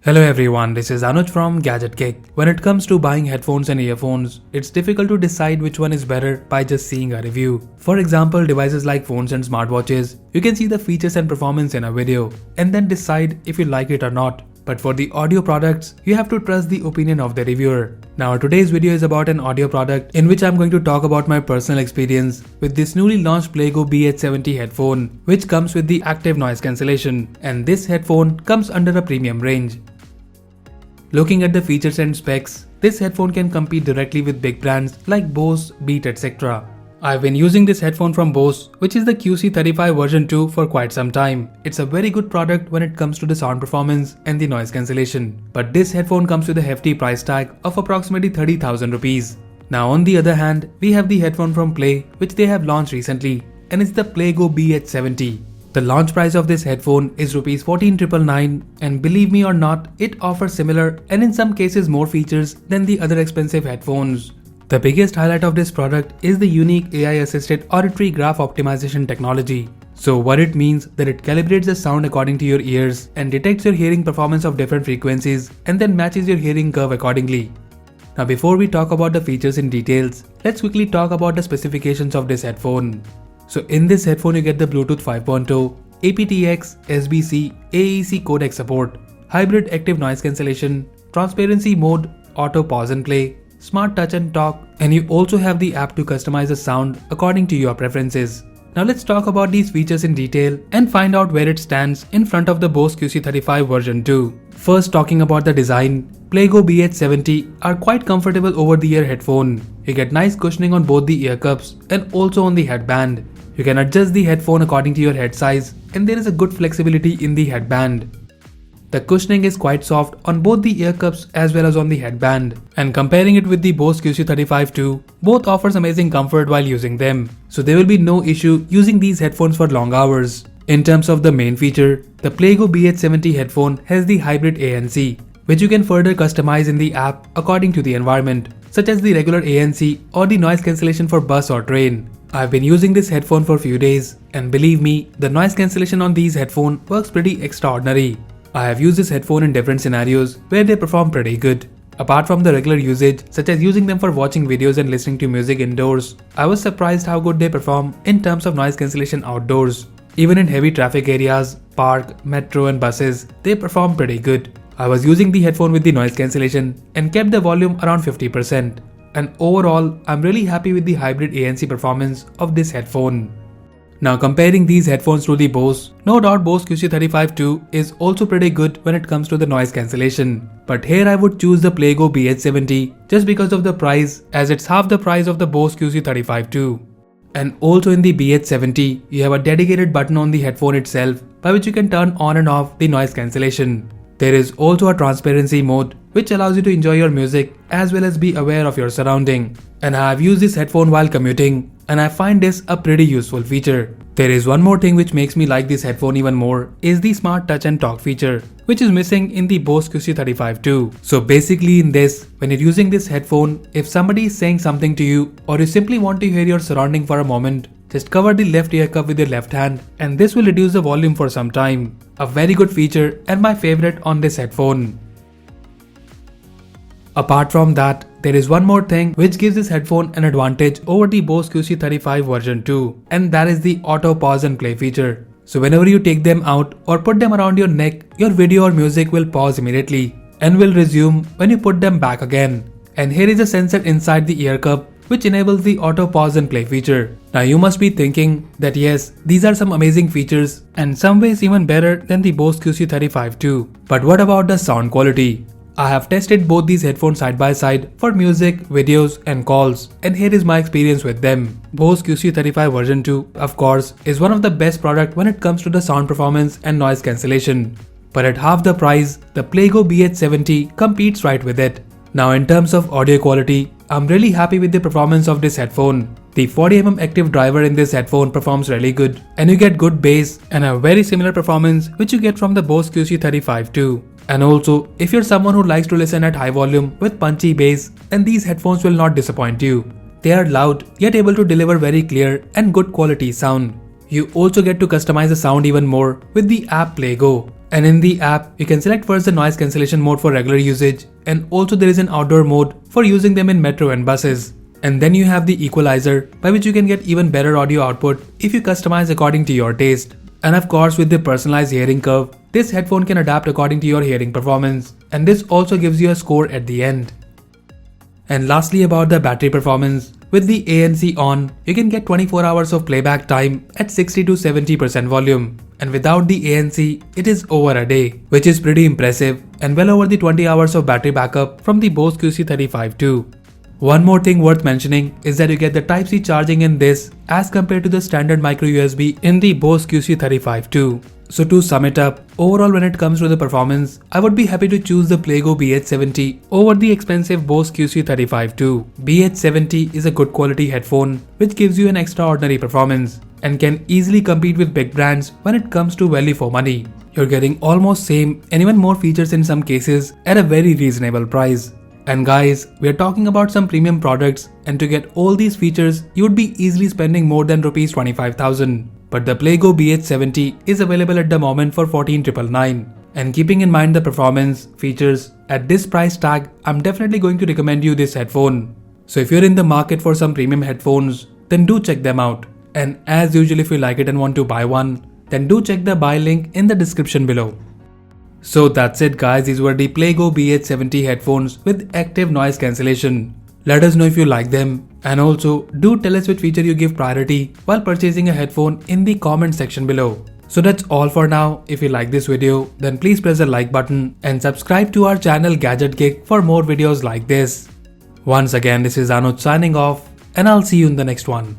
Hello everyone, this is Anuj from Gadget. When it comes to buying headphones and earphones, it's difficult to decide which one is better by just seeing a review. For example, devices like phones and smartwatches, you can see the features and performance in a video and then decide if you like it or not. But for the audio products, you have to trust the opinion of the reviewer. Now today's video is about an audio product in which I'm going to talk about my personal experience with this newly launched PlayGo BH70 headphone, which comes with the active noise cancellation, and this headphone comes under a premium range. Looking at the features and specs, this headphone can compete directly with big brands like Bose, Beat, etc. I've been using this headphone from Bose, which is the QC35 version 2 for quite some time. It's a very good product when it comes to the sound performance and the noise cancellation. But this headphone comes with a hefty price tag of approximately 30,000 rupees. Now on the other hand, we have the headphone from Play, which they have launched recently, and it's the PlayGo BH70. The launch price of this headphone is Rs 14,999, and believe me or not, it offers similar and in some cases more features than the other expensive headphones. The biggest highlight of this product is the unique AI-assisted auditory graph optimization technology. So what it means that it calibrates the sound according to your ears and detects your hearing performance of different frequencies and then matches your hearing curve accordingly. Now before we talk about the features in details, let's quickly talk about the specifications of this headphone. So in this headphone you get the Bluetooth 5.0, aptX, SBC, AAC codec support, hybrid active noise cancellation, transparency mode, auto pause and play, smart touch and talk, and you also have the app to customize the sound according to your preferences. Now let's talk about these features in detail and find out where it stands in front of the Bose QC35 version 2. First, talking about the design, PlayGo BH70 are quite comfortable over-the-ear headphone. You get nice cushioning on both the ear cups and also on the headband. You can adjust the headphone according to your head size, and there is a good flexibility in the headband. The cushioning is quite soft on both the ear cups as well as on the headband, and comparing it with the Bose QC35 2, both offers amazing comfort while using them, so there will be no issue using these headphones for long hours. In terms of the main feature, the PlayGo BH70 headphone has the hybrid ANC, which you can further customize in the app according to the environment, such as the regular ANC or the noise cancellation for bus or train. I've been using this headphone for a few days, and believe me, the noise cancellation on these headphones works pretty extraordinary. I have used this headphone in different scenarios where they perform pretty good. Apart from the regular usage, such as using them for watching videos and listening to music indoors, I was surprised how good they perform in terms of noise cancellation outdoors. Even in heavy traffic areas, park, metro and buses, they perform pretty good. I was using the headphone with the noise cancellation and kept the volume around 50%. And overall, I'm really happy with the hybrid ANC performance of this headphone. Now comparing these headphones to the Bose, no doubt Bose QC35 2 is also pretty good when it comes to the noise cancellation. But here I would choose the PlayGo BH70 just because of the price, as it's half the price of the Bose QC35 2. And also in the BH70, you have a dedicated button on the headphone itself by which you can turn on and off the noise cancellation. There is also a transparency mode which allows you to enjoy your music as well as be aware of your surrounding. And I have used this headphone while commuting, and I find this a pretty useful feature. There is one more thing which makes me like this headphone even more is the smart touch and talk feature, which is missing in the Bose QC35 2. So basically in this, when you're using this headphone, if somebody is saying something to you or you simply want to hear your surrounding for a moment, just cover the left ear cup with your left hand and this will reduce the volume for some time. A very good feature and my favorite on this headphone. Apart from that, there is one more thing which gives this headphone an advantage over the Bose QC35 version 2, and that is the auto pause and play feature. So whenever you take them out or put them around your neck, your video or music will pause immediately and will resume when you put them back again. And here is a sensor inside the ear cup which enables the auto pause and play feature. Now you must be thinking that yes, these are some amazing features and some ways even better than the Bose QC35 2. But what about the sound quality? I have tested both these headphones side by side for music, videos and calls, and here is my experience with them. Bose QC35 version 2, of course, is one of the best products when it comes to the sound performance and noise cancellation. But at half the price, the PlayGo BH70 competes right with it. Now in terms of audio quality, I'm really happy with the performance of this headphone. The 40mm active driver in this headphone performs really good, and you get good bass and a very similar performance which you get from the Bose QC35 2. And also, if you're someone who likes to listen at high volume with punchy bass, then these headphones will not disappoint you. They are loud yet able to deliver very clear and good quality sound. You also get to customize the sound even more with the app PlayGo, And in the app, you can select first the noise cancellation mode for regular usage, and also there is an outdoor mode for using them in metro and buses. And then you have the equalizer, by which you can get even better audio output if you customize according to your taste. And of course, with the personalized hearing curve, this headphone can adapt according to your hearing performance, and this also gives you a score at the end. And lastly, about the battery performance, with the ANC on, you can get 24 hours of playback time at 60 to 70% volume, and without the ANC, it is over a day, which is pretty impressive and well over the 20 hours of battery backup from the Bose QC35 too. One more thing worth mentioning is that you get the Type-C charging in this as compared to the standard micro USB in the Bose QC35 too. So to sum it up, overall when it comes to the performance, I would be happy to choose the PlayGo BH70 over the expensive Bose QC35 too. BH70 is a good quality headphone which gives you an extraordinary performance and can easily compete with big brands when it comes to value for money. You're getting almost same and even more features in some cases at a very reasonable price. And guys, we are talking about some premium products, and to get all these features, you would be easily spending more than Rs 25,000. But the PlayGo BH70 is available at the moment for 14,999. And keeping in mind the performance, features, at this price tag, I'm definitely going to recommend you this headphone. So if you're in the market for some premium headphones, then do check them out. And as usual, if you like it and want to buy one, then do check the buy link in the description below. So that's it guys, these were the PlayGo BH70 headphones with active noise cancellation. Let us know if you like them, and also do tell us which feature you give priority while purchasing a headphone in the comment section below. So that's all for now. If you like this video, then please press the like button and subscribe to our channel Gadget for more videos like this. Once again, this is Anuj signing off, and I'll see you in the next one.